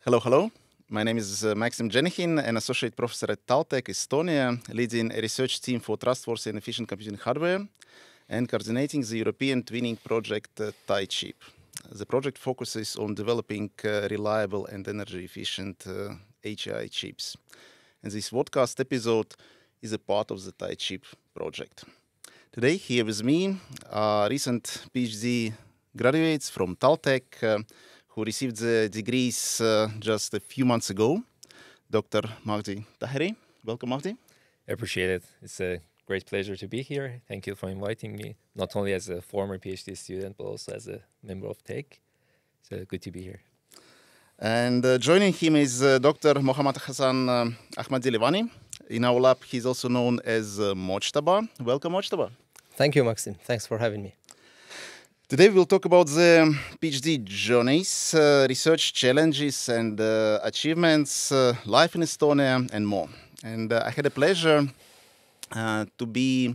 Hello, hello. My name is Maxim Jenichin, an associate professor at TalTech, Estonia, leading a research team for trustworthy and efficient computing hardware and coordinating the European twinning project TAICHIP. The project focuses on developing reliable and energy-efficient HI chips. And this podcast episode is a part of the TAICHIP project. Today, here with me are recent PhD graduates from TalTech who received the degrees just a few months ago. Dr. Mahdi Taheri. Welcome, Mahdi. I appreciate it. It's a great pleasure to be here. Thank you for inviting me, not only as a former PhD student, but also as a member of TAICHIP. So good to be here. And joining him is Dr. Mohmammad Hasan Ahmadilivani. In our lab, he's also known as Mojtaba. Welcome, Mojtaba. Thank you, Maxim. Thanks for having me. Today we'll talk about the PhD journeys, research challenges and achievements, life in Estonia and more. And I had a pleasure to be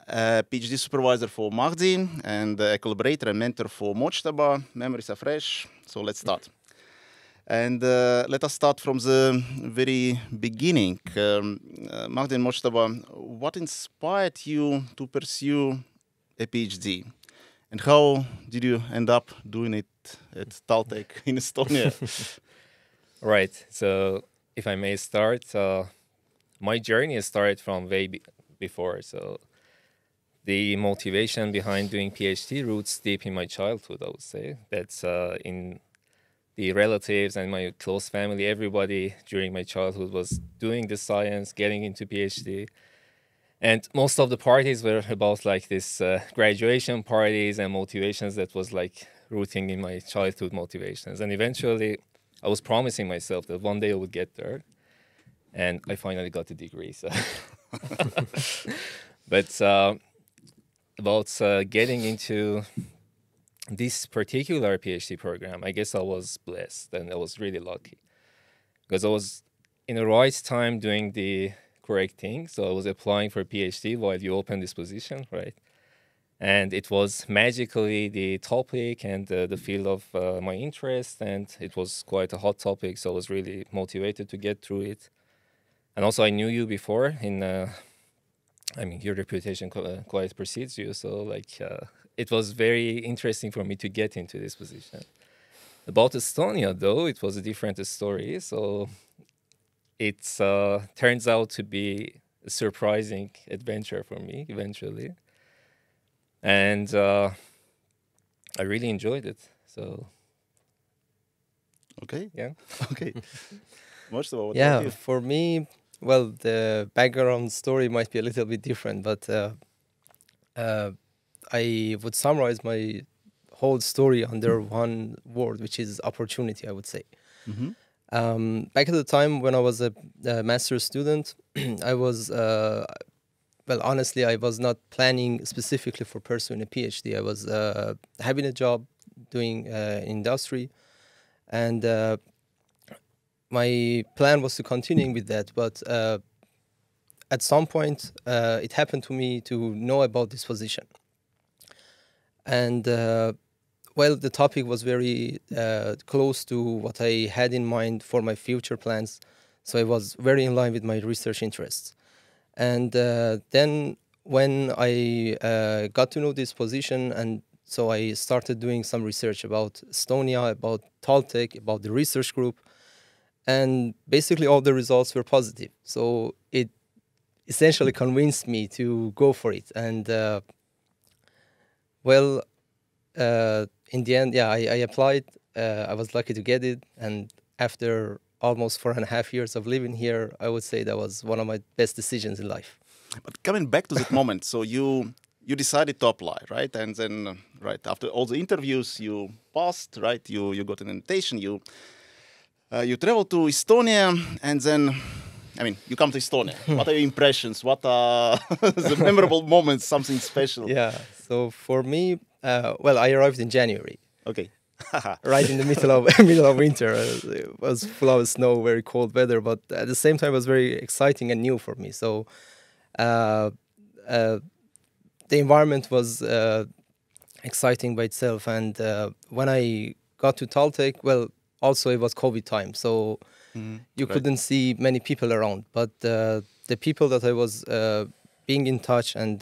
a PhD supervisor for Mahdi and a collaborator and mentor for Mojtaba. Memories are fresh, so let's start. And let us start from the very beginning. Mahdi and Mojtaba, what inspired you to pursue a PhD? And how did you end up doing it at TalTech in Estonia? Right. So if I may start, my journey started from way before. So the motivation behind doing PhD roots deep in my childhood, I would say. That's in the relatives and my close family, everybody during my childhood was doing the science, getting into PhD. And most of the parties were about like this graduation parties and motivations that was like rooting in my childhood motivations. And eventually I was promising myself that one day I would get there. And I finally got the degree. So. But about getting into this particular PhD program, I guess I was blessed and I was really lucky. Because I was in the right time doing the correct thing. So I was applying for a PhD while you opened this position, right? And it was magically the topic and the field of my interest, and it was quite a hot topic, so I was really motivated to get through it. And also I knew you before, your reputation quite precedes you, so it was very interesting for me to get into this position. About Estonia, though, it was a different story, so it turns out to be a surprising adventure for me eventually. And I really enjoyed it. So, Okay. yeah. Okay. What about you? For me, well, the background story might be a little bit different, but I would summarize my whole story under one word, which is opportunity, I would say. Mm-hmm. Back at the time when I was a master's student, I was, honestly, I was not planning specifically for pursuing a PhD. I was having a job doing industry, and my plan was to continue with that. But at some point, it happened to me to know about this position. And the topic was very close to what I had in mind for my future plans. So it was very in line with my research interests. And then when I got to know this position, and so I started doing some research about Estonia, about TalTech, about the research group. And basically all the results were positive. So it essentially convinced me to go for it. And in the end, I applied. I was lucky to get it. And after almost 4.5 years of living here, I would say that was one of my best decisions in life. But coming back to that moment, so you decided to apply, right? And then, after all the interviews, you passed, right? You got an invitation, you traveled to Estonia, and then, you come to Estonia. What are your impressions? What are the memorable moments, something special? Yeah, so for me, I arrived in January. Okay. Right in the middle of winter. It was full of snow, very cold weather, but at the same time it was very exciting and new for me. So the environment was exciting by itself. And when I got to TalTech, also it was COVID time, so you couldn't see many people around. But the people that I was being in touch and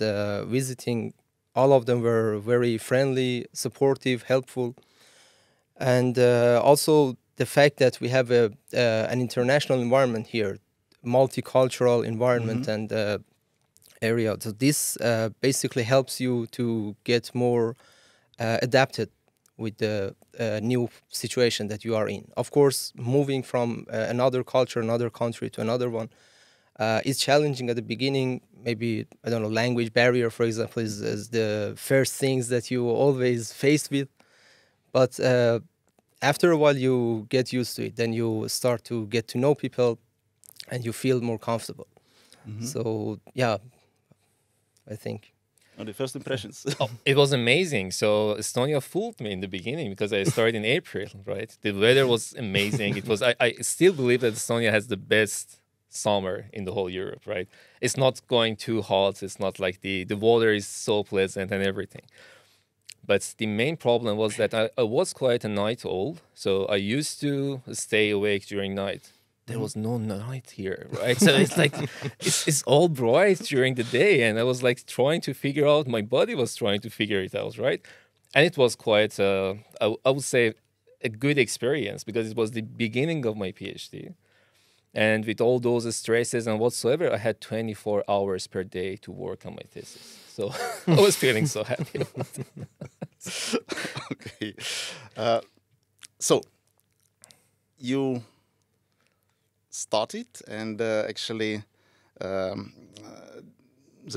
visiting, all of them were very friendly, supportive, helpful. And also the fact that we have an international environment here, multicultural environment and area. So this basically helps you to get more adapted with the new situation that you are in. Of course, moving from another culture, another country to another one is challenging at the beginning. Maybe, I don't know, language barrier, for example, is the first things that you always face with. But after a while, you get used to it. Then you start to get to know people and you feel more comfortable. So, yeah, I think. On the first impressions. It was amazing. So Estonia fooled me in the beginning because I started in April, right? The weather was amazing. It was. I still believe that Estonia has the best summer in the whole Europe, right? It's not going too hot. It's not like the water is so pleasant and everything. But the main problem was that I was quite a night owl. So I used to stay awake during night. There was no night here, right? So it's like, it's all bright during the day. And I was like trying to figure out, my body was trying to figure it out, right? And it was quite, I would say, a good experience because it was the beginning of my PhD. And with all those stresses and whatsoever, I had 24 hours per day to work on my thesis. So I was feeling so happy about it. Okay. So you started, and actually there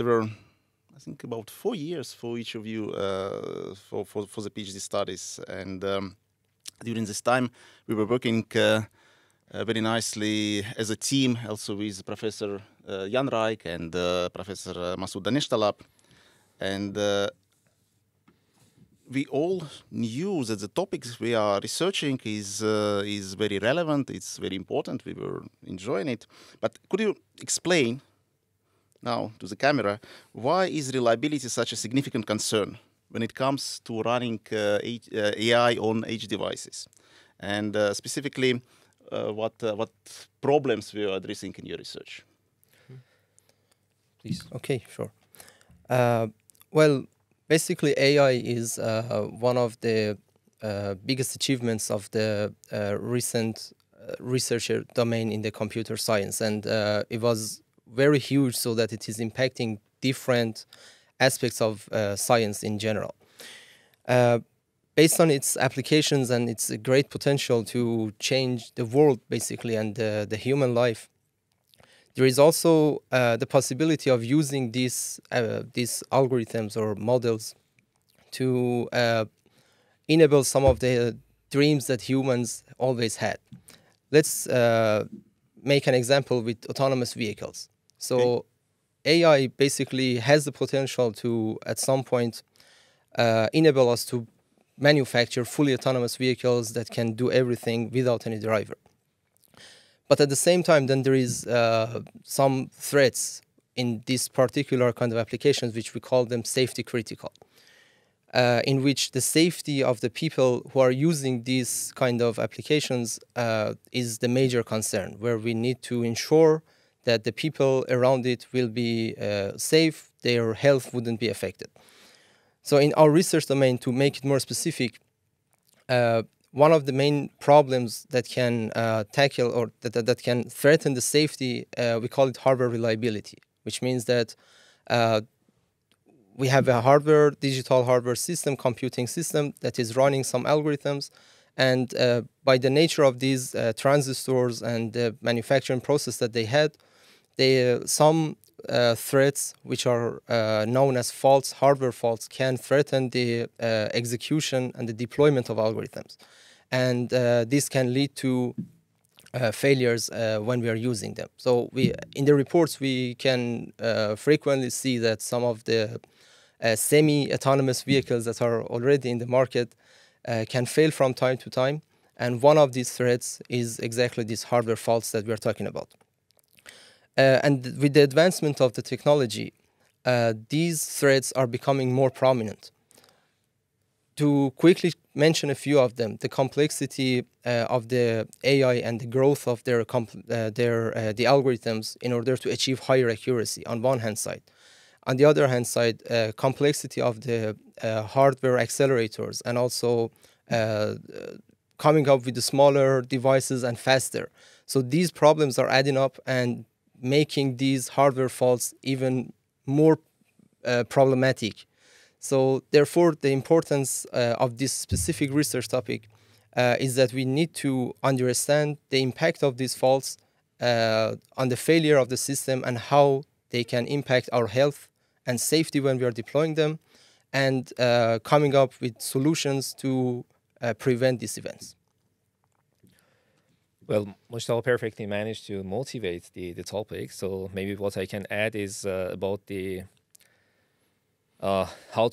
were, I think, about 4 years for each of you for the PhD studies. And during this time, we were working very nicely as a team, also with Professor Jan Reich and Professor Masoud Daneshtalab. And we all knew that the topics we are researching is very relevant, it's very important, we were enjoying it. But could you explain now to the camera, why is reliability such a significant concern when it comes to running AI on edge devices? And specifically, what problems we are addressing in your research? Please. Okay, sure. Well, basically, AI is one of the biggest achievements of the recent researcher domain in the computer science. And it was very huge, so that it is impacting different aspects of science in general. Based on its applications and its great potential to change the world, basically, and the human life, there is also the possibility of using these algorithms or models to enable some of the dreams that humans always had. Let's make an example with autonomous vehicles. So AI basically has the potential to, at some point, enable us to manufacture fully autonomous vehicles that can do everything without any driver. But at the same time, then there is some threats in this particular kind of applications, which we call them safety critical, in which the safety of the people who are using these kind of applications is the major concern, where we need to ensure that the people around it will be safe, their health wouldn't be affected. So in our research domain, to make it more specific, one of the main problems that can tackle or that can threaten the safety, we call it hardware reliability, which means that we have a digital hardware system, computing system that is running some algorithms. And by the nature of these transistors and the manufacturing process that they had, some threats, which are known as faults, hardware faults, can threaten the execution and the deployment of algorithms. And this can lead to failures when we are using them. So in the reports, we can frequently see that some of the semi-autonomous vehicles that are already in the market can fail from time to time. And one of these threats is exactly these hardware faults that we are talking about. And with the advancement of the technology, these threats are becoming more prominent. To quickly mention a few of them, the complexity of the AI and the growth of their the algorithms in order to achieve higher accuracy on one hand side. On the other hand side, complexity of the hardware accelerators and also coming up with the smaller devices and faster. So these problems are adding up and making these hardware faults even more problematic. So therefore, the importance of this specific research topic is that we need to understand the impact of these faults on the failure of the system and how they can impact our health and safety when we are deploying them, and coming up with solutions to prevent these events. Well, Mustafa perfectly managed to motivate the topic. So maybe what I can add is about the how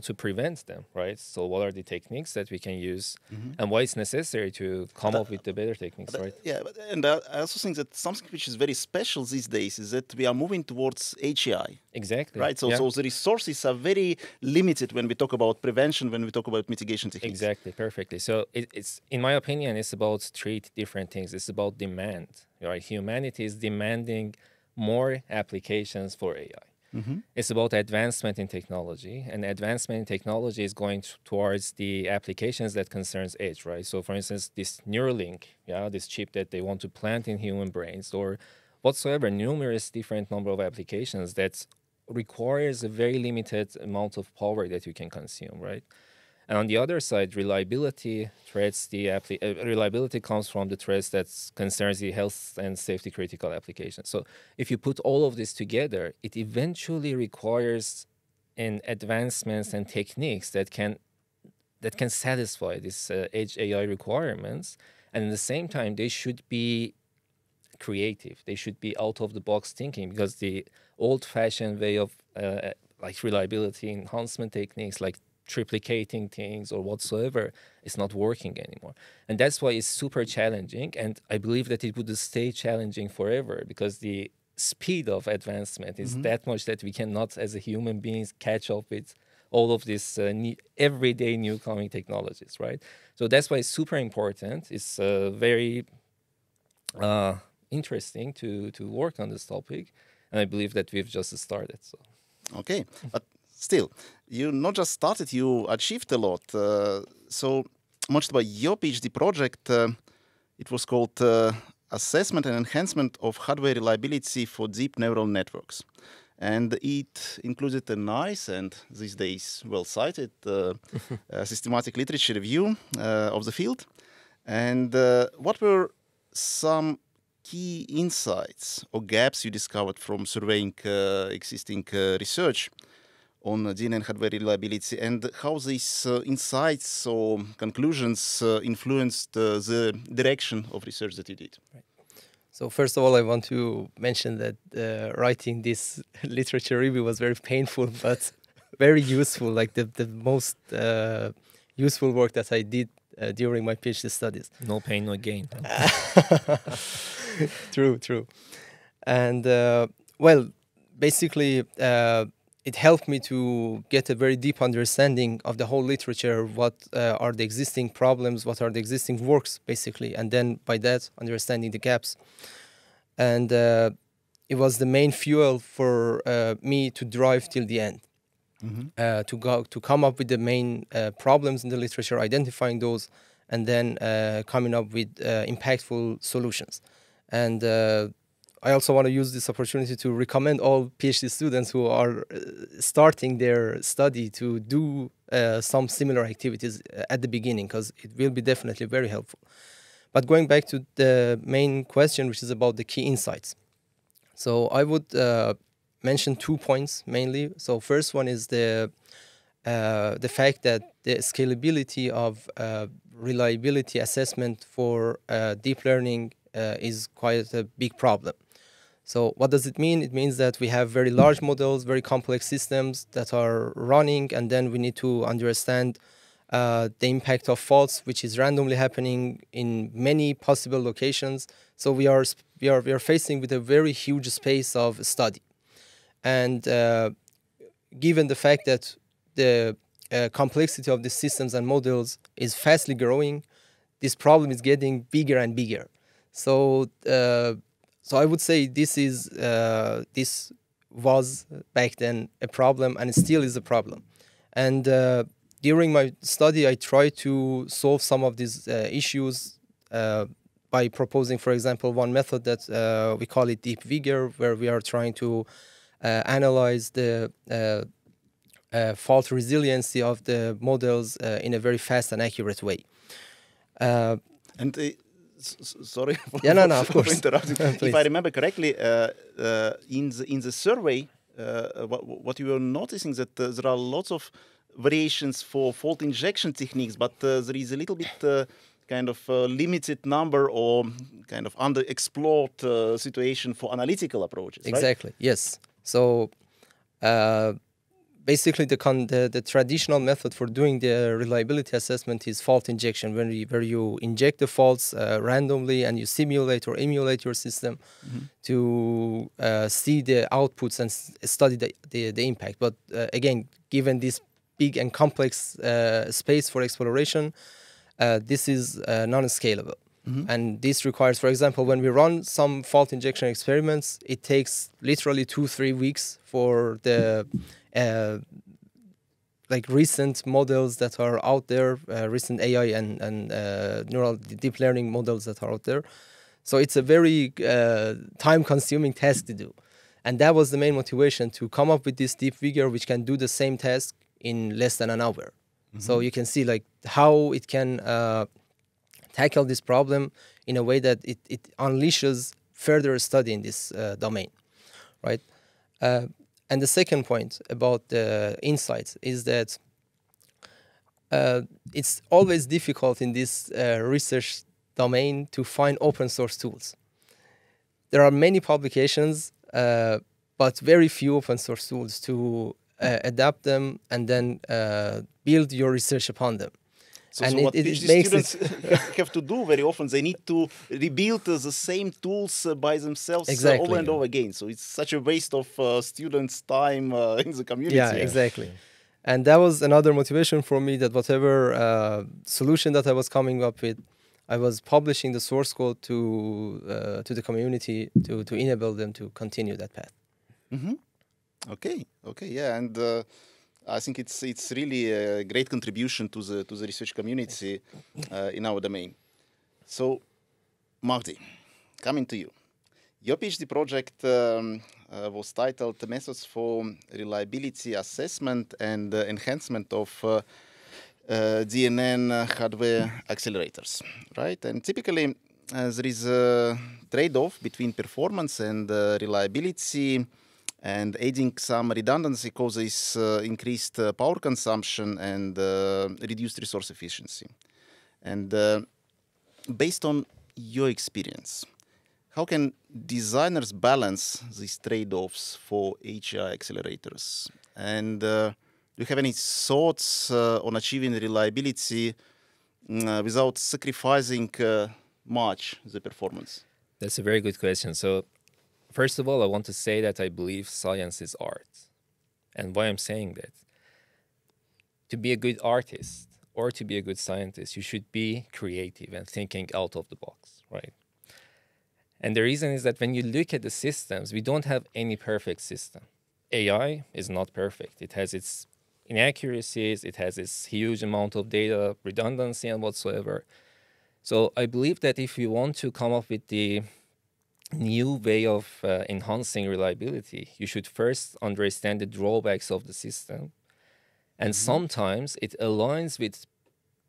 to prevent them, right? So what are the techniques that we can use, and why it's necessary to come up with the better techniques, right? Yeah, and I also think that something which is very special these days is that we are moving towards HAI. Exactly. Right, so, yeah. so the resources are very limited when we talk about prevention, when we talk about mitigation techniques. Exactly, perfectly. So it's, in my opinion, it's about three different things. It's about demand, right? Humanity is demanding more applications for AI. It's about advancement in technology, and advancement in technology is going towards the applications that concerns edge, right? So for instance, this Neuralink, this chip that they want to plant in human brains, or whatsoever, numerous different number of applications that requires a very limited amount of power that you can consume, right? And on the other side, reliability threats, reliability comes from the threats that concerns the health and safety critical applications. So if you put all of this together, it eventually requires an advancements and techniques that can satisfy these edge AI requirements. And at the same time, they should be creative. They should be out of the box thinking, because the old-fashioned way of like reliability enhancement techniques, like triplicating things or whatsoever, is not working anymore. And that's why it's super challenging, and I believe that it would stay challenging forever, because the speed of advancement is that much that we cannot, as a human beings, catch up with all of this everyday new coming technologies, right? So that's why it's super important. It's very interesting to work on this topic, and I believe that we've just started. So okay, but still, you not just started, you achieved a lot. So much about your PhD project, it was called Assessment and Enhancement of Hardware Reliability for Deep Neural Networks. And it included a nice and these days well-cited systematic literature review of the field. And what were some key insights or gaps you discovered from surveying existing research on DNA and hardware reliability, and how these insights or conclusions influenced the direction of research that you did? Right. So first of all, I want to mention that writing this literature review was very painful, but very useful, like the most useful work that I did during my PhD studies. no pain, no gain. True. And well, basically, it helped me to get a very deep understanding of the whole literature, what are the existing problems, what are the existing works, basically, and then by that, understanding the gaps. And it was the main fuel for me to drive till the end, to come up with the main problems in the literature, identifying those, and then coming up with impactful solutions. And I also want to use this opportunity to recommend all PhD students who are starting their study to do some similar activities at the beginning, because it will be definitely very helpful. But going back to the main question, which is about the key insights. So I would mention 2 points mainly. So first one is the fact that the scalability of reliability assessment for deep learning is quite a big problem. So what does it mean? It means that we have very large models, very complex systems that are running, and then we need to understand the impact of faults, which is randomly happening in many possible locations. So we are facing with a very huge space of study. And given the fact that the complexity of the systems and models is fastly growing, this problem is getting bigger and bigger. So, so I would say this was back then a problem, and it still is a problem. And during my study, I tried to solve some of these issues by proposing, for example, one method that we call it deep vigor, where we are trying to analyze the fault resiliency of the models in a very fast and accurate way. And sorry for, yeah, no, of course. interrupting. If I remember correctly, in the survey, what you were noticing that there are lots of variations for fault injection techniques, but there is a little bit kind of limited number or kind of underexplored situation for analytical approaches. Exactly. Right? Yes. So basically, the traditional method for doing the reliability assessment is fault injection, where you inject the faults randomly and you simulate or emulate your system to see the outputs and study the impact. But again, given this big and complex space for exploration, this is non-scalable. And this requires, for example, when we run some fault injection experiments, it takes literally 2-3 weeks for the like recent models that are out there, recent AI and neural deep learning models that are out there. So it's a very time-consuming task to do. And that was the main motivation, to come up with this deep vigor which can do the same task in less than an hour. So you can see like how it can tackle this problem in a way that it unleashes further study in this domain, right? And the second point about the insights is that it's always difficult in this research domain to find open source tools. There are many publications, but very few open source tools to adapt them and then build your research upon them. So, and so what PhD students have to do very often, they need to rebuild the same tools by themselves over and over again. So it's such a waste of students' time in the community. Yeah, exactly. And that was another motivation for me, that whatever solution that I was coming up with, I was publishing the source code to the community to enable them to continue that path. Okay, yeah, and I think it's really a great contribution to the research community in our domain. So, Mahdi, coming to you. Your PhD project was titled "Methods for Reliability Assessment and Enhancement of DNN Hardware Accelerators," right? And typically, there is a trade-off between performance and reliability. And adding some redundancy causes increased power consumption and reduced resource efficiency. And based on your experience, how can designers balance these trade-offs for HI accelerators? And do you have any thoughts on achieving reliability without sacrificing much the performance? That's a very good question. So, first of all, I want to say that I believe science is art. And why I'm saying that? To be a good artist or to be a good scientist, you should be creative and thinking out of the box, right? And the reason is that when you look at the systems, we don't have any perfect system. AI is not perfect. It has its inaccuracies, it has its huge amount of data, redundancy and whatsoever. So I believe that if you want to come up with the new way of enhancing reliability, you should first understand the drawbacks of the system. And sometimes it aligns with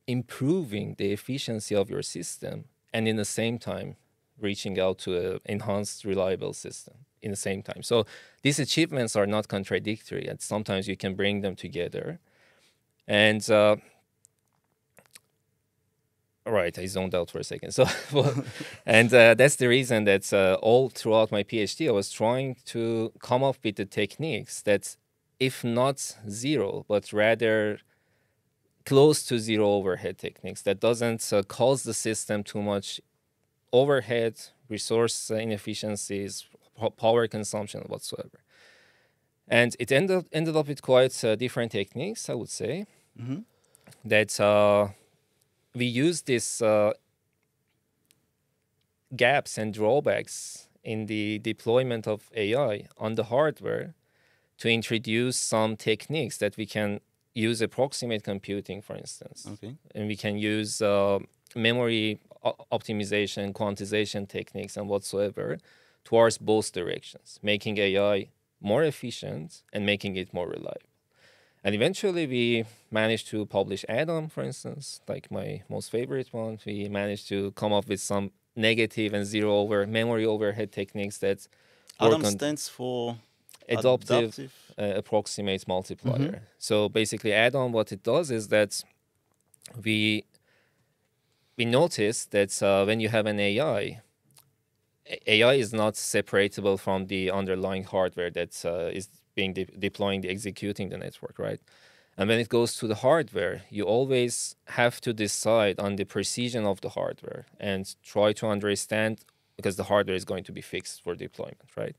improving the efficiency of your system and in the same time reaching out to an enhanced reliable system in the same time. So these achievements are not contradictory, and sometimes you can bring them together. And right, I zoned out for a second. So, and that's the reason that all throughout my PhD, I was trying to come up with the techniques that, if not zero, but rather close to zero overhead techniques that doesn't cause the system too much overhead, resource inefficiencies, power consumption whatsoever. And it ended up with quite different techniques, I would say. that we use these gaps and drawbacks in the deployment of AI on the hardware to introduce some techniques that we can use approximate computing, for instance. Okay. And we can use memory optimization, quantization techniques, and whatsoever towards both directions, making AI more efficient and making it more reliable. And eventually we managed to publish Atom, for instance, like my most favorite one. We managed to come up with some negative and zero memory overhead techniques that Atom stands for adaptive approximate multiplier. So basically Atom, what it does is that we noticed that when you have an AI is not separatable from the underlying hardware that is being deploying, executing the network, right? And when it goes to the hardware, you always have to decide on the precision of the hardware and try to understand, because the hardware is going to be fixed for deployment, right?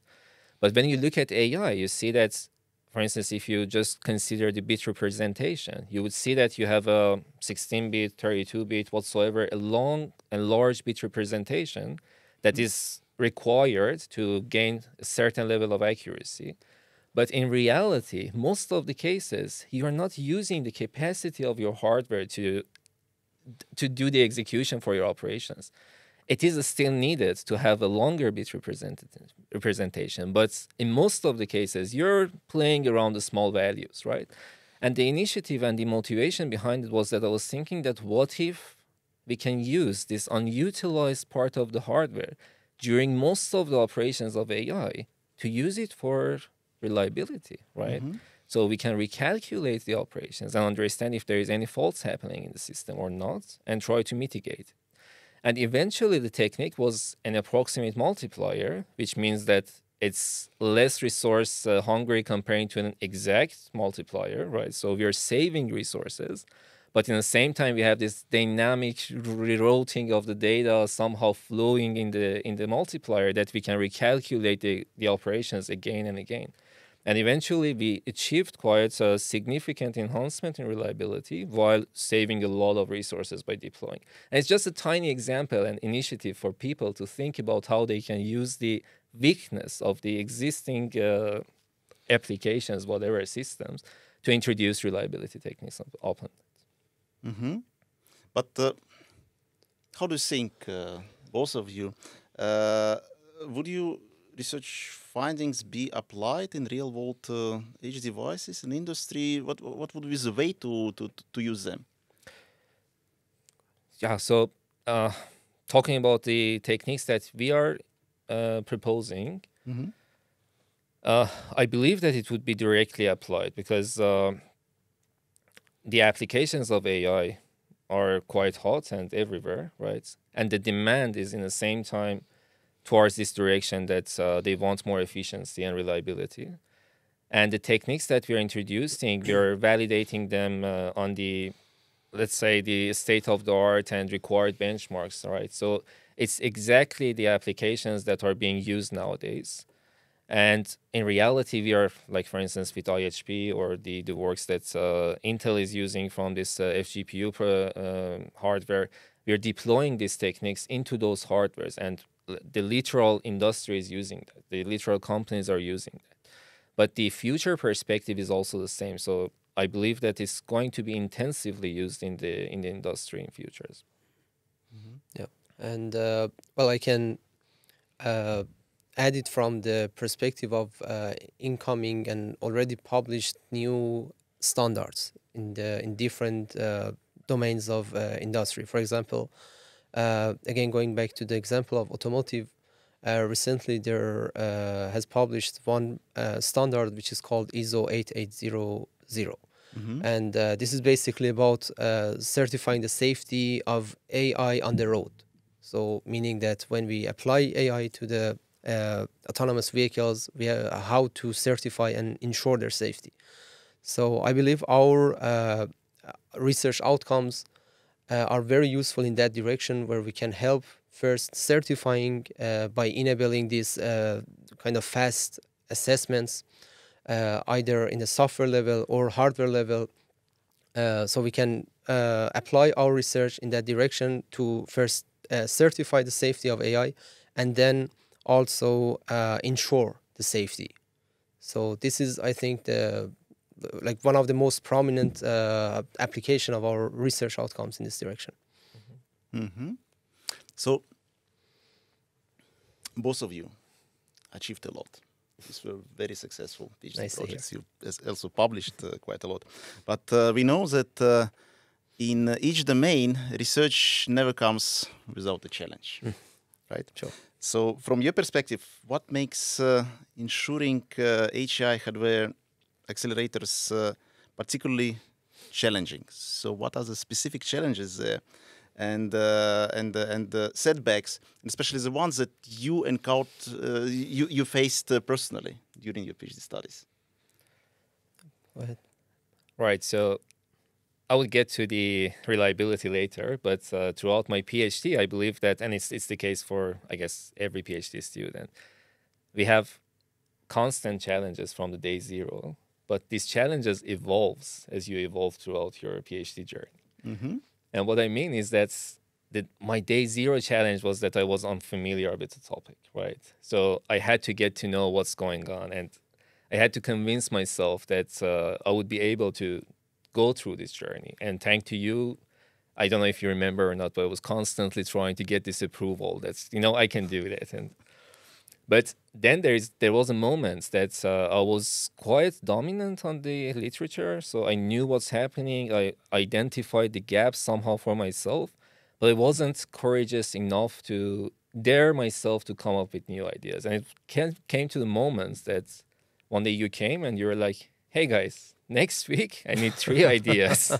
But when you look at AI, you see that, for instance, if you just consider the bit representation, you would see that you have a 16-bit, 32-bit, whatsoever, a long and large bit representation that is required to gain a certain level of accuracy. But in reality, most of the cases, you are not using the capacity of your hardware to do the execution for your operations. It is still needed to have a longer bit representation, but in most of the cases, you're playing around the small values, right? And the initiative and the motivation behind it was that I was thinking that what if we can use this unutilized part of the hardware during most of the operations of AI to use it for reliability, right? So we can recalculate the operations and understand if there is any faults happening in the system or not, and try to mitigate. And eventually the technique was an approximate multiplier, which means that it's less resource hungry comparing to an exact multiplier, right? So we are saving resources, but in the same time we have this dynamic rerouting of the data somehow flowing in the multiplier that we can recalculate the operations again and again. And eventually we achieved quite a significant enhancement in reliability while saving a lot of resources by deploying. And it's just a tiny example and initiative for people to think about how they can use the weakness of the existing applications, whatever systems, to introduce reliability techniques upon it. But how do you think, both of you, would you research findings be applied in real-world edge devices in industry? What would be the way to use them? Yeah, so talking about the techniques that we are proposing, I believe that it would be directly applied because the applications of AI are quite hot and everywhere, right? And the demand is in the same time towards this direction that they want more efficiency and reliability. And the techniques that we are introducing, we are validating them on the, let's say, the state-of-the-art and required benchmarks, right? So it's exactly the applications that are being used nowadays. And in reality, we are, like, for instance, with TAICHIP or the works that Intel is using from this FGPU hardware, we are deploying these techniques into those hardwares. And the literal industry is using that. The literal companies are using that. But the future perspective is also the same. So I believe that it's going to be intensively used in the industry in futures. Yeah, and well, I can add it from the perspective of incoming and already published new standards in different domains of industry. For example, again, going back to the example of automotive, recently there has published one standard which is called ISO 8800. And this is basically about certifying the safety of AI on the road. So meaning that when we apply AI to the autonomous vehicles, we have how to certify and ensure their safety. So I believe our research outcomes are very useful in that direction, where we can help first certifying by enabling these kind of fast assessments, either in the software level or hardware level, So we can apply our research in that direction to first certify the safety of AI, and then also ensure the safety. So this is, I think, like one of the most prominent application of our research outcomes in this direction. Mm-hmm. So both of you achieved a lot. These were very successful PhD Nice to projects. You also published quite a lot. But we know that in each domain, research never comes without a challenge, right? Sure. So from your perspective, what makes ensuring HI hardware accelerators particularly challenging? So what are the specific challenges there? And setbacks, and especially the ones that you encountered, you faced personally during your PhD studies. Go ahead. Right. So I would get to the reliability later, but throughout my PhD, I believe that, and it's the case for, I guess, every PhD student, we have constant challenges from the day zero, but these challenges evolves as you evolve throughout your PhD journey. Mm-hmm. And what I mean is that my day zero challenge was that I was unfamiliar with the topic, right? So I had to get to know what's going on, and I had to convince myself that I would be able to go through this journey. And thanks to you, I don't know if you remember or not, but I was constantly trying to get this approval. That's, I can do that. But then there was a moment that I was quite dominant on the literature, so I knew what's happening. I identified the gaps somehow for myself, but I wasn't courageous enough to dare myself to come up with new ideas. And it came to the moments that one day you came and you were like, hey guys, next week I need 3 ideas.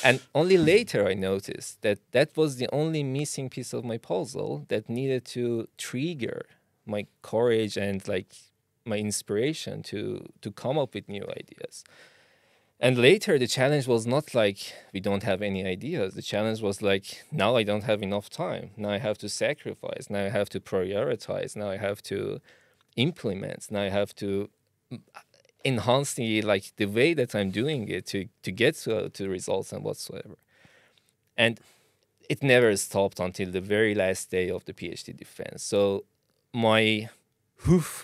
And only later I noticed that that was the only missing piece of my puzzle that needed to trigger my courage and like my inspiration to come up with new ideas. And later the challenge was not like we don't have any ideas. The challenge was like, now I don't have enough time. Now I have to sacrifice. Now I have to prioritize. Now I have to implement. Now I have to enhance the way that I'm doing it to get to results and whatsoever. And it never stopped until the very last day of the PhD defense. So my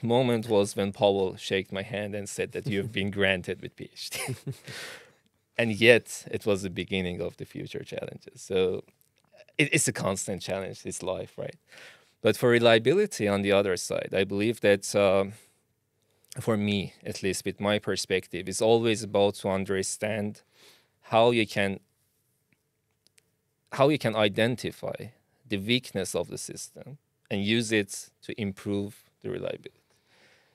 moment was when Pavel shook my hand and said that you've been granted with PhD. And yet it was the beginning of the future challenges. So it's a constant challenge, it's life, right? But for reliability on the other side, I believe that for me, at least with my perspective, it's always about to understand how you can identify the weakness of the system and use it to improve the reliability.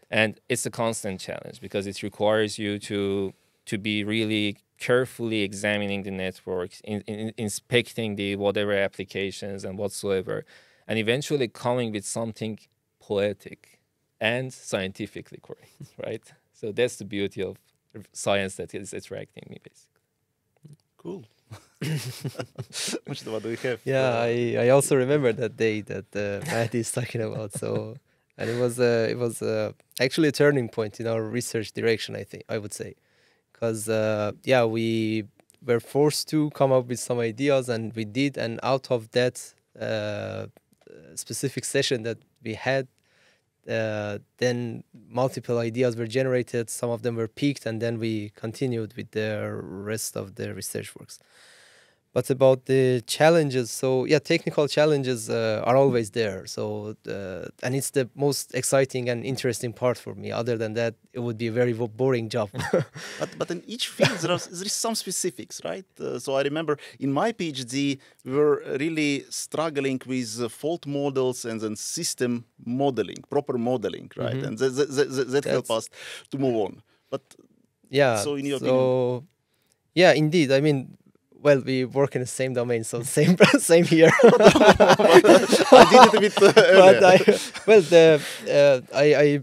And it's a constant challenge because it requires you to be really carefully examining the networks, inspecting the whatever applications and whatsoever, and eventually coming with something poetic and scientifically correct, right? So that's the beauty of science that is attracting me, basically. Cool. What do we have? Yeah, I also remember that day that Mahdi is talking about. So, and it was actually a turning point in our research direction. I would say, because we were forced to come up with some ideas, and we did. And out of that specific session that we had, then multiple ideas were generated. Some of them were picked, and then we continued with the rest of the research works. But about the challenges, so yeah, technical challenges are always there. So and it's the most exciting and interesting part for me. Other than that, it would be a very boring job. But in each field there is some specifics, right? So I remember in my PhD we were really struggling with fault models and then system modeling, proper modeling, right? Mm-hmm. And that helped us to move on. But yeah, so in your opinion, yeah, indeed. I mean, well, we work in the same domain, so same here. I did it a bit earlier. But I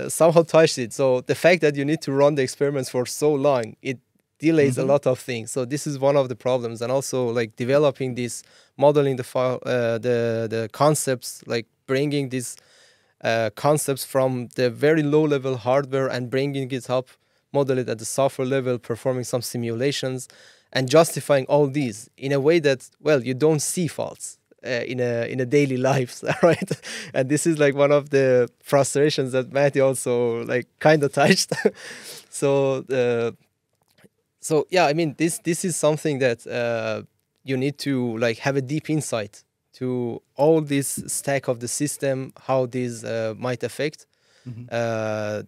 somehow touched it. So the fact that you need to run the experiments for so long, it delays a lot of things. So this is one of the problems, and also like developing this, modeling the concepts, like bringing these concepts from the very low level hardware and bringing it up model it at the software level, performing some simulations, and justifying all these in a way that, well, you don't see faults in a daily life, right? And this is like one of the frustrations that Mahdi also like kind of touched. So so yeah, I mean, this is something that you need to like have a deep insight to all this stack of the system, how these might affect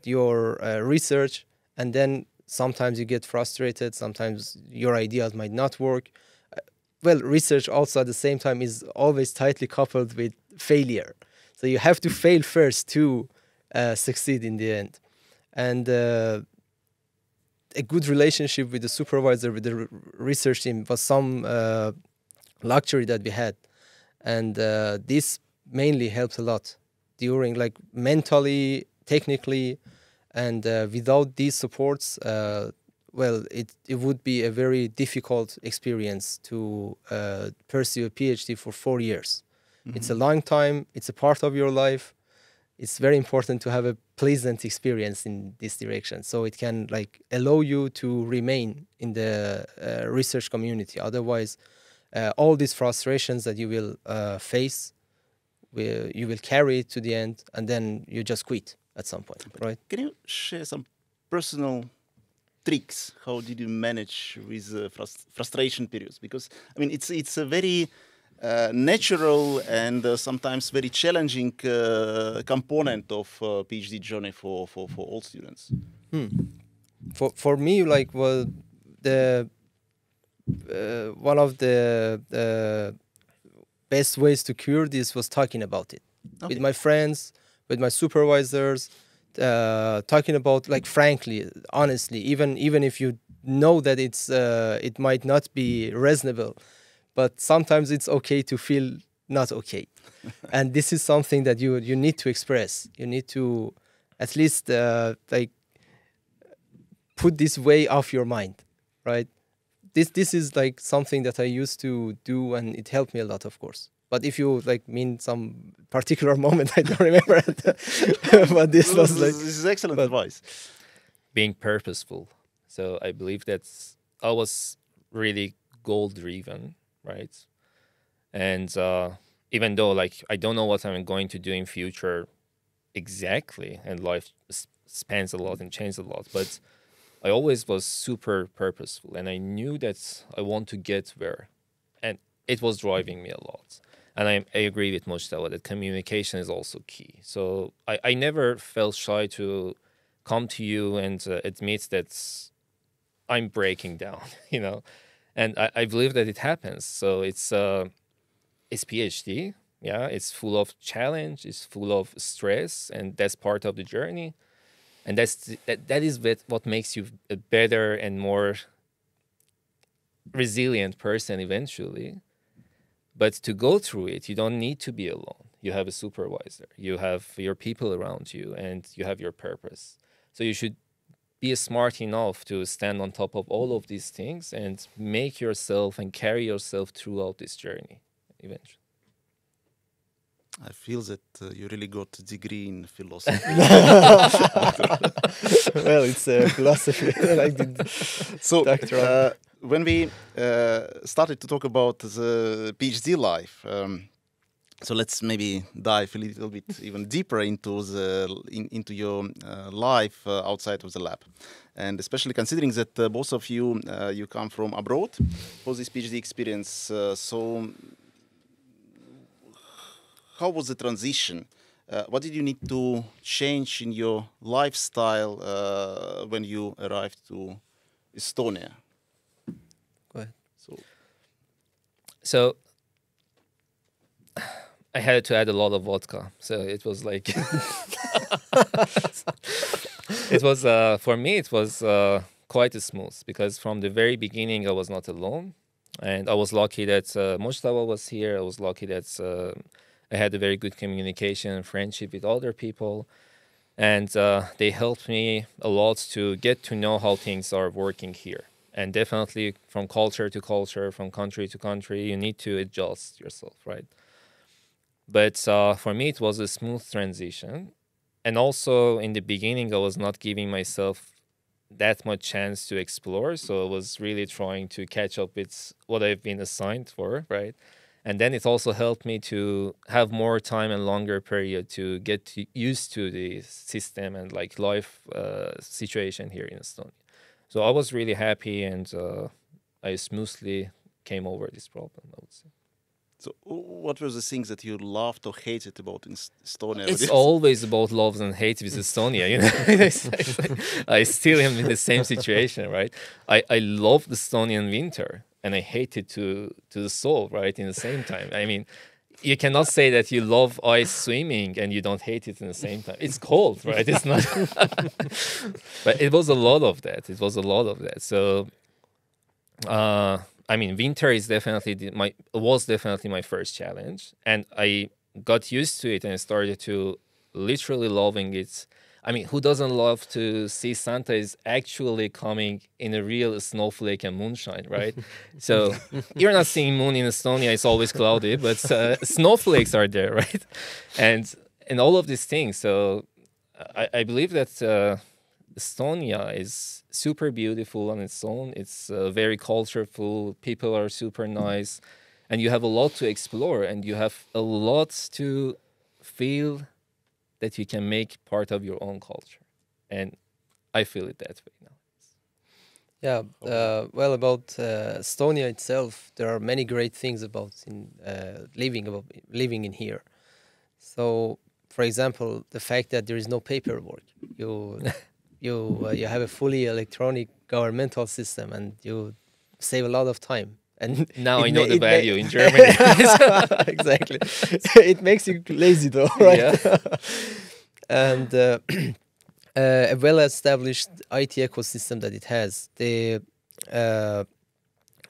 your research, and then sometimes you get frustrated, sometimes your ideas might not work. Well, research also at the same time is always tightly coupled with failure. So you have to fail first to succeed in the end. And a good relationship with the supervisor, with the research team was some luxury that we had. And this mainly helps a lot during like mentally, technically, and without these supports, well, it would be a very difficult experience to pursue a PhD for 4 years. It's a long time. It's a part of your life. It's very important to have a pleasant experience in this direction, so it can like allow you to remain in the research community. Otherwise, all these frustrations that you will face, you will carry it to the end, and then you just quit at some point, right? Can you share some personal tricks? How did you manage with frustration periods? Because I mean, it's a very natural and sometimes very challenging component of PhD journey for all students. For me, like, well, the one of the best ways to cure this was talking about it with my friends, with my supervisors, talking about, like, frankly, honestly, even if you know that it might not be reasonable, but sometimes it's okay to feel not okay. And this is something that you need to express. You need to at least like put this way off your mind, right? This is like something that I used to do, and it helped me a lot, of course. But if you like mean some particular moment, I don't remember it. But this was like, this is excellent advice. Being purposeful. So I believe I was really goal driven, right? And even though like I don't know what I'm going to do in future exactly, and life spans a lot and changes a lot, but I always was super purposeful, and I knew that I want to get there, and it was driving me a lot. And I agree with Mojtaba that communication is also key. So I never felt shy to come to you and admit that I'm breaking down, you know. And I believe that it happens. So it's PhD, yeah. It's full of challenge. It's full of stress, and that's part of the journey. And that is what makes you a better and more resilient person eventually. But to go through it, you don't need to be alone. You have a supervisor, you have your people around you, and you have your purpose. So you should be smart enough to stand on top of all of these things and make yourself and carry yourself throughout this journey eventually. I feel that you really got a degree in philosophy. well, it's philosophy. Like so when we started to talk about the PhD life, so let's maybe dive a little bit even deeper into into your life outside of the lab, and especially considering that both of you you come from abroad for this PhD experience. So how was the transition? What did you need to change in your lifestyle when you arrived to Estonia? Go ahead. So I had to add a lot of vodka. So it was like, it was, for me, it was quite smooth, because from the very beginning, I was not alone. And I was lucky that Mojtaba was here. I was lucky that I had a very good communication and friendship with other people. And they helped me a lot to get to know how things are working here. And definitely from culture to culture, from country to country, you need to adjust yourself, right? But for me, it was a smooth transition. And also in the beginning, I was not giving myself that much chance to explore. So I was really trying to catch up with what I've been assigned for, right? And then it also helped me to have more time and longer period to get used to the system and like life situation here in Estonia. So I was really happy, and I smoothly came over this problem, I would say. So, what were the things that you loved or hated about in Estonia? It's always about loves and hates with Estonia, you know. I still am in the same situation, right? I love the Estonian winter, and I hate it to the soul, right? In the same time, I mean, you cannot say that you love ice swimming and you don't hate it in the same time. It's cold, right? It's not. But it was a lot of that. It was a lot of that. So, I mean, winter is definitely was definitely my first challenge, and I got used to it and I started to literally loving it. I mean, who doesn't love to see Santa is actually coming in a real snowflake and moonshine, right? So you're not seeing moon in Estonia; it's always cloudy, but snowflakes are there, right? And all of these things. So I believe that Estonia is super beautiful on its own. It's very cultureful. People are super nice, and you have a lot to explore, and you have a lot to feel that you can make part of your own culture. And I feel it that way now. Yeah, well, about Estonia itself, there are many great things about living in here. So, for example, the fact that there is no paperwork. You have a fully electronic governmental system, and you save a lot of time. And now I know the value in Germany. Exactly. It makes you lazy though, right? Yeah. And a well-established IT ecosystem that it has, the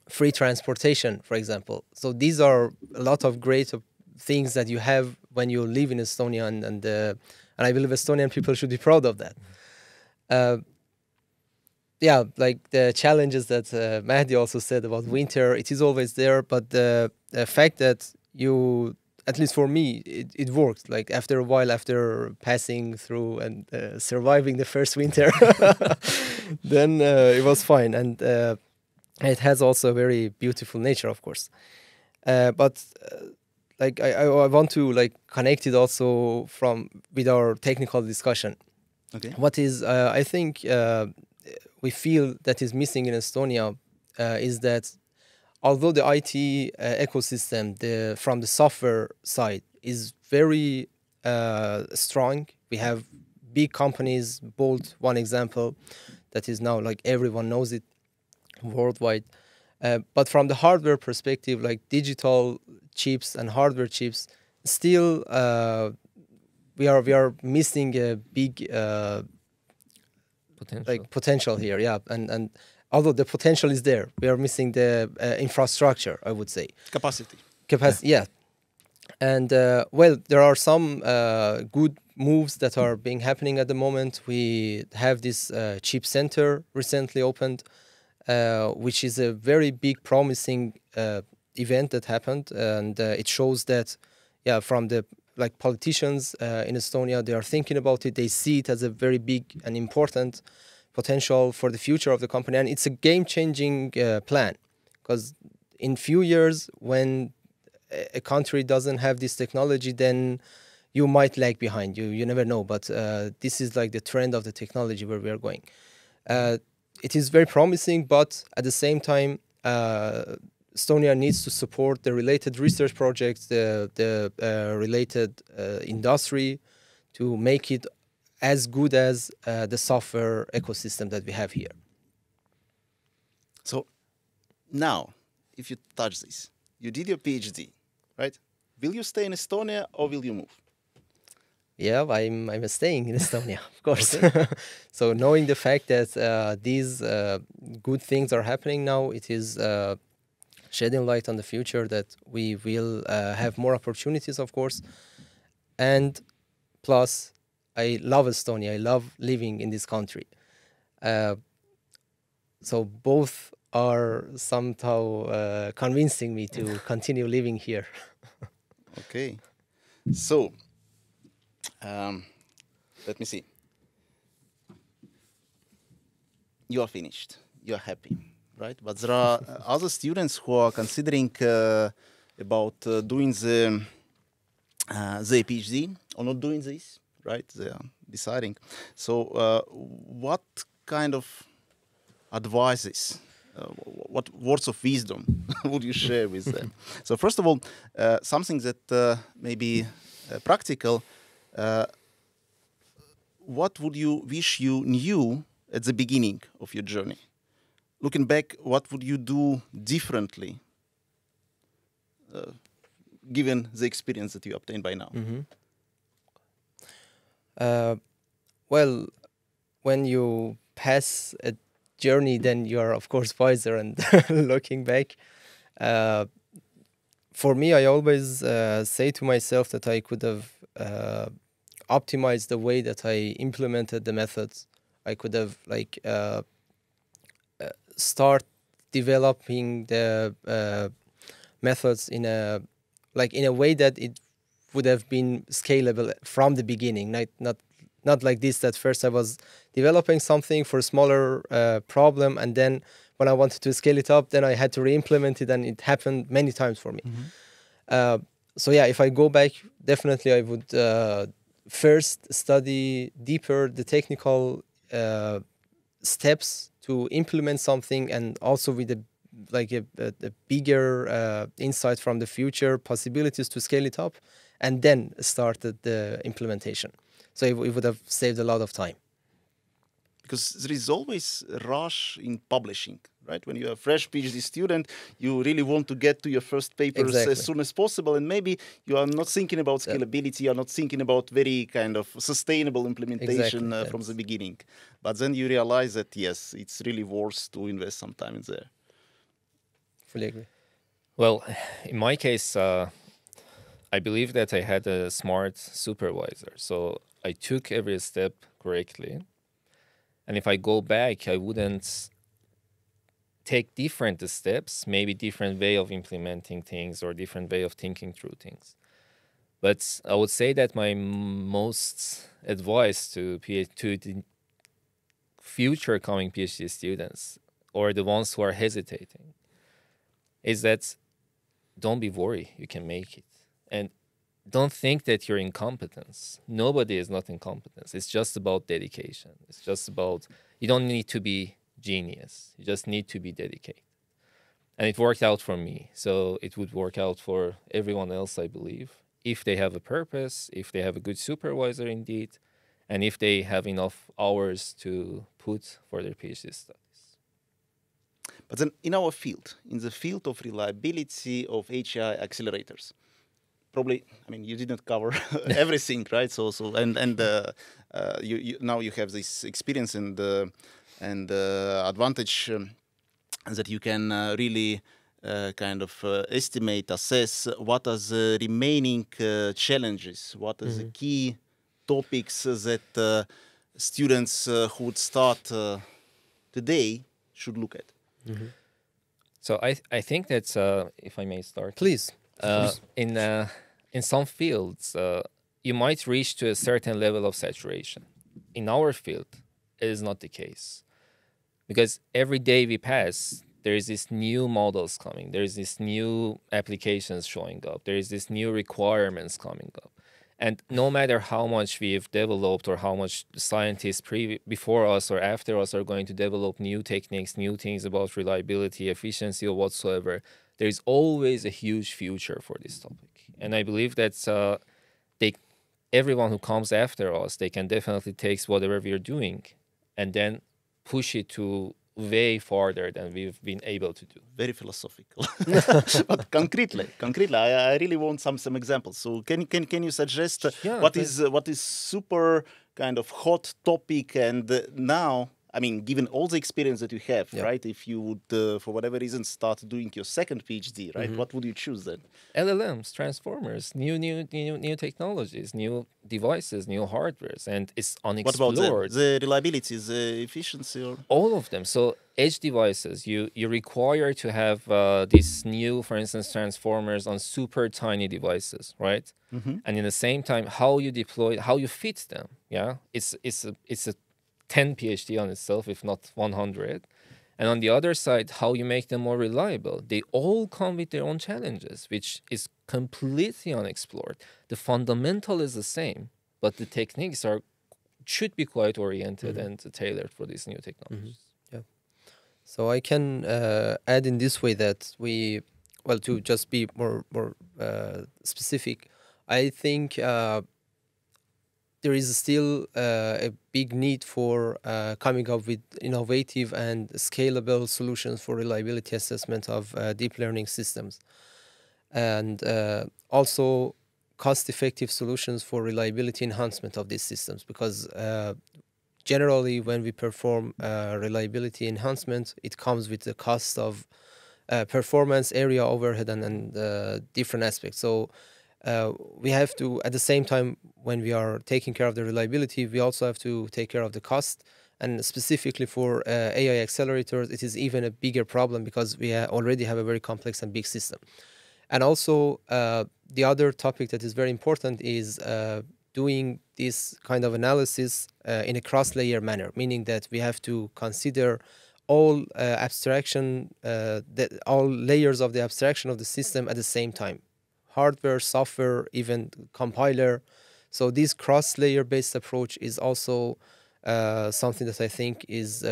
free transportation, for example. So these are a lot of great things that you have when you live in Estonia, and I believe Estonian people should be proud of that. Yeah, like the challenges that Mahdi also said about winter, it is always there, but the fact that you, at least for me, it worked. Like after a while, after passing through and surviving the first winter, then it was fine. And it has also a very beautiful nature, of course. But like I want to like connect it also with our technical discussion. Okay. What is I think we feel that is missing in Estonia is that although the IT ecosystem, from the software side, is very strong, we have big companies. Bolt, one example, that is now like everyone knows it worldwide. But from the hardware perspective, like digital chips and hardware chips, still we are missing a big potential here. Yeah, and although the potential is there, we are missing the infrastructure, I would say. Capacity. Yeah. And well, there are some good moves that are being happening at the moment. We have this chip center recently opened, which is a very big, promising event that happened, and it shows that, yeah, from the like politicians in Estonia, they are thinking about it. They see it as a very big and important potential for the future of the company, and it's a game-changing plan, because in few years, when a country doesn't have this technology, then you might lag behind. You never know, but this is like the trend of the technology where we are going. It is very promising, but at the same time, Estonia needs to support the related research projects, the related industry, to make it as good as the software ecosystem that we have here. So now, if you touch this, you did your PhD, right? Will you stay in Estonia or will you move? Yeah, I'm staying in Estonia, of course. Okay. So knowing the fact that these good things are happening now, it is shedding light on the future that we will have more opportunities, of course. And plus, I love Estonia. I love living in this country. So both are somehow convincing me to continue living here. Okay. So, let me see. you are finished, you are happy, right? But there are other students who are considering about doing the PhD or not doing this, right? They are deciding. So what kind of advices, what words of wisdom would you share with them? So first of all, something that may be practical, what would you wish you knew at the beginning of your journey? Looking back, what would you do differently given the experience that you obtained by now? Well, when you pass a journey, then you are of course wiser. And looking back, for me, I always say to myself that I could have optimized the way that I implemented the methods. I could have start developing the methods in a way that it would have been scalable from the beginning. Not like this, that first I was developing something for a smaller problem, and then when I wanted to scale it up, then I had to re-implement it, and it happened many times for me. So yeah, if I go back, definitely I would first study deeper the technical steps to implement something, and also with a bigger insight from the future possibilities to scale it up, and then started the implementation. So it would have saved a lot of time. Because there is always a rush in publishing, right? When you're a fresh PhD student, you really want to get to your first papers as soon as possible, and maybe you are not thinking about scalability, you are not thinking about very kind of sustainable implementation from the beginning. But then you realize that, yes, it's really worth to invest some time in there. Fully agree. Well, in my case, I believe that I had a smart supervisor. So I took every step correctly. And if I go back, I wouldn't take different steps, maybe different way of implementing things or different way of thinking through things. But I would say that my most advice to the future coming PhD students, or the ones who are hesitating, is that don't be worried, you can make it. And don't think that you're incompetence. Nobody is not incompetence. It's just about dedication. It's just about, you don't need to be genius. You just need to be dedicated. And it worked out for me. So it would work out for everyone else, I believe, if they have a purpose, if they have a good supervisor indeed, and if they have enough hours to put for their PhD studies. But then in our field, in the field of reliability of HI accelerators, probably, I mean, you didn't cover everything, right? You now you have this experience and advantage that you can really kind of estimate, assess what are the remaining challenges, what are the key topics that students who would start today should look at. So I think that, if I may start. Please. In some fields, you might reach to a certain level of saturation. In our field, it is not the case. Because every day we pass, there is this new models coming. There is this new applications showing up. There is this new requirements coming up. And no matter how much we've developed or how much scientists before us or after us are going to develop new techniques, new things about reliability, efficiency, or whatsoever, there is always a huge future for this topic. And I believe that everyone who comes after us, they can definitely take whatever we're doing and then push it to way farther than we've been able to do. Very philosophical. But concretely, I really want some examples. So can you suggest what is super kind of hot topic, and now, I mean, given all the experience that you have, right? If you would, for whatever reason, start doing your second PhD, right? What would you choose then? LLMs, transformers, new technologies, new devices, new hardwares, and it's unexplored. What about the reliability, the efficiency, or all of them? So edge devices, you require to have these new, for instance, transformers on super tiny devices, right? And in the same time, how you deploy, how you fit them, it's a 10 PhD on itself, if not 100. And on the other side, how you make them more reliable. They all come with their own challenges, which is completely unexplored. The fundamental is the same, but the techniques should be quite oriented and tailored for these new technologies. Yeah. So I can add in this way that to just be more specific, I think there is still a big need for coming up with innovative and scalable solutions for reliability assessment of deep learning systems, and also cost-effective solutions for reliability enhancement of these systems, because generally when we perform reliability enhancement, it comes with the cost of performance, area, overhead, and different aspects. So we have to, at the same time, when we are taking care of the reliability, we also have to take care of the cost. And specifically for AI accelerators, it is even a bigger problem because we already have a very complex and big system. And also, the other topic that is very important is doing this kind of analysis in a cross-layer manner, meaning that we have to consider all all layers of the abstraction of the system at the same time. Hardware, software, even compiler. So this cross-layer based approach is also something that I think is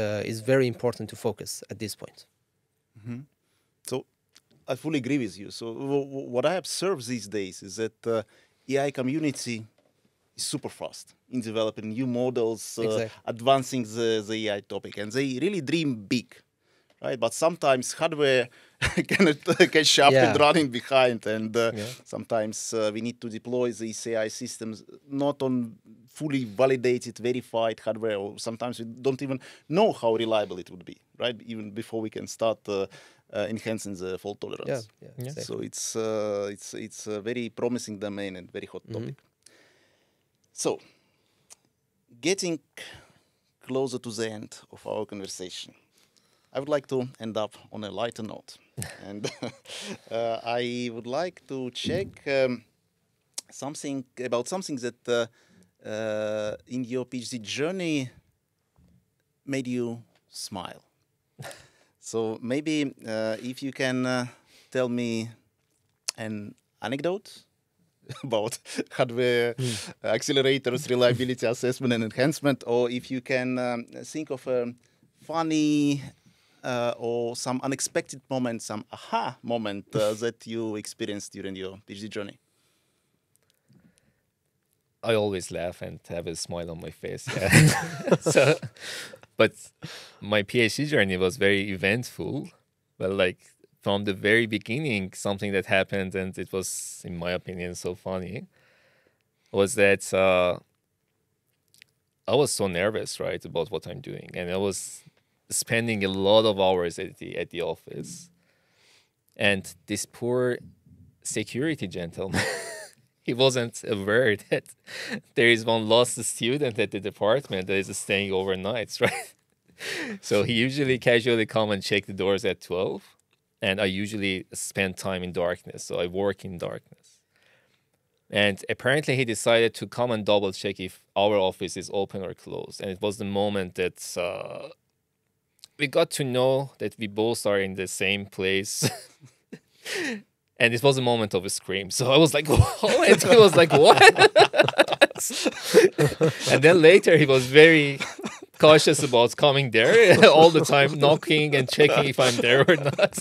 very important to focus at this point. Mm-hmm. So I fully agree with you. So what I observe these days is that AI community is super fast in developing new models, Exactly. advancing the AI topic, and they really dream big, right? But sometimes hardware cannot catch up and running behind, and sometimes we need to deploy these AI systems not on fully validated, verified hardware, or sometimes we don't even know how reliable it would be, right? Even before we can start enhancing the fault tolerance. Exactly. So it's a very promising domain and very hot topic. So, getting closer to the end of our conversation, I would like to end up on a lighter note. And I would like to check something that in your PhD journey made you smile. So maybe if you can tell me an anecdote about hardware accelerators, reliability assessment and enhancement, or if you can think of a funny or some unexpected moment, some aha moment that you experienced during your PhD journey. I always laugh and have a smile on my face. Yeah. But my PhD journey was very eventful. Well, like from the very beginning, something that happened, and it was, in my opinion, so funny, was that I was so nervous, right, about what I'm doing, and I was spending a lot of hours at the office, and this poor security gentleman. He wasn't aware that there is one lost student at the department that is staying overnight, right? So he usually casually come and check the doors at 12, and I usually spend time in darkness, so I work in darkness. And apparently he decided to come and double check if our office is open or closed. And it was the moment that we got to know that we both are in the same place. And it was a moment of a scream. So I was like, oh, and he was like, what? And then later he was very cautious about coming there all the time, knocking and checking if I'm there or not.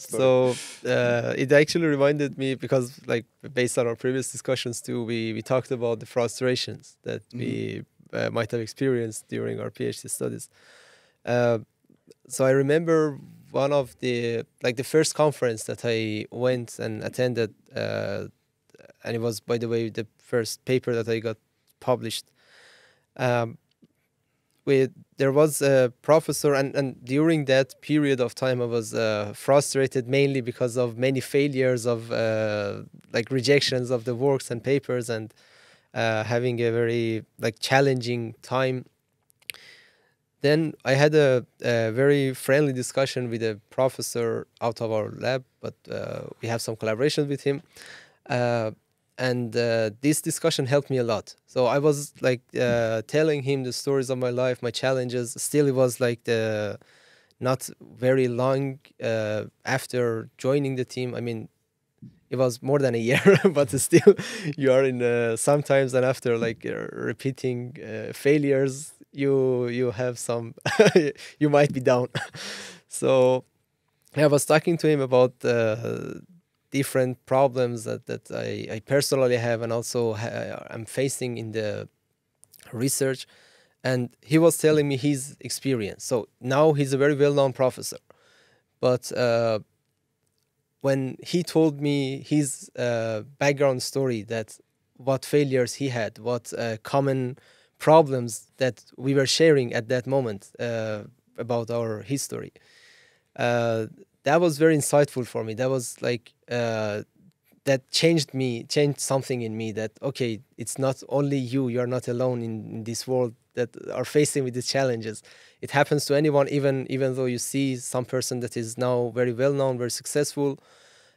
So it actually reminded me, because like based on our previous discussions too, we talked about the frustrations that we might have experienced during our PhD studies. So I remember one of the first conference that I went and attended, and it was, by the way, the first paper that I got published. There was a professor, and during that period of time I was frustrated mainly because of many failures of rejections of the works and papers, and having a very challenging time. Then I had a very friendly discussion with a professor out of our lab, but we have some collaboration with him. and this discussion helped me a lot. So I was like telling him the stories of my life, my challenges. Still, it was like the not very long after joining the team. I mean, it was more than a year, but still, you are in sometimes, and after like repeating failures, you have some, you might be down. So I was talking to him about different problems that I personally have, and also I'm facing in the research. And he was telling me his experience. So now he's a very well-known professor, but when he told me his background story, that what failures he had, what common problems that we were sharing at that moment about our history, that was very insightful for me. That was like that changed something in me, that okay, it's not only you're not alone in this world that are facing with these challenges. It happens to anyone, even though you see some person that is now very well known, very successful,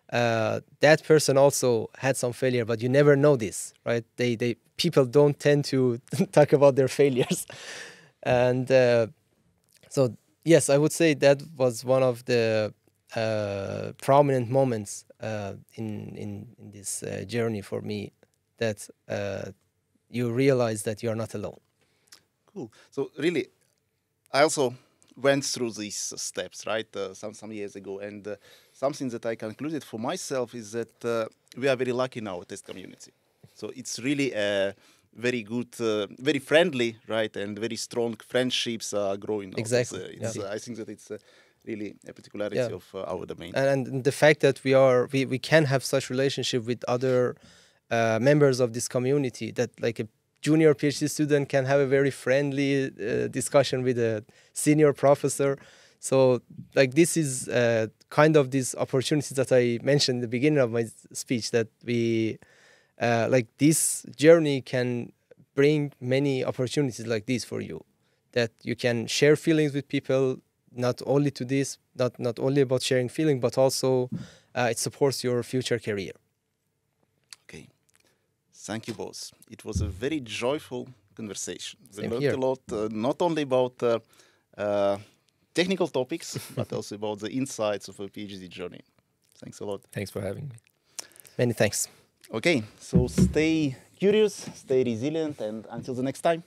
that person also had some failure, but you never know this, right? They people don't tend to talk about their failures. And so yes, I would say that was one of the prominent moments in this journey for me, that you realize that you're not alone. Cool. So really, I also went through these steps, right, some years ago, and something that I concluded for myself is that we are very lucky in our test community. So it's really a very good, very friendly, right, and very strong friendships are growing. Exactly. I think that it's really a particularity of our domain. And the fact that we can have such relationship with other members of this community, that like a junior PhD student can have a very friendly discussion with a senior professor. So like this is kind of these opportunities that I mentioned in the beginning of my speech, that we like this journey can bring many opportunities like this for you, that you can share feelings with people, not only to this, not only about sharing feeling, but also it supports your future career. Okay. Thank you both. It was a very joyful conversation. We learned here. a lot, not only about technical topics, but also about the insights of a PhD journey. Thanks a lot. Thanks for having me. Many thanks. Okay, so stay curious, stay resilient, and until the next time.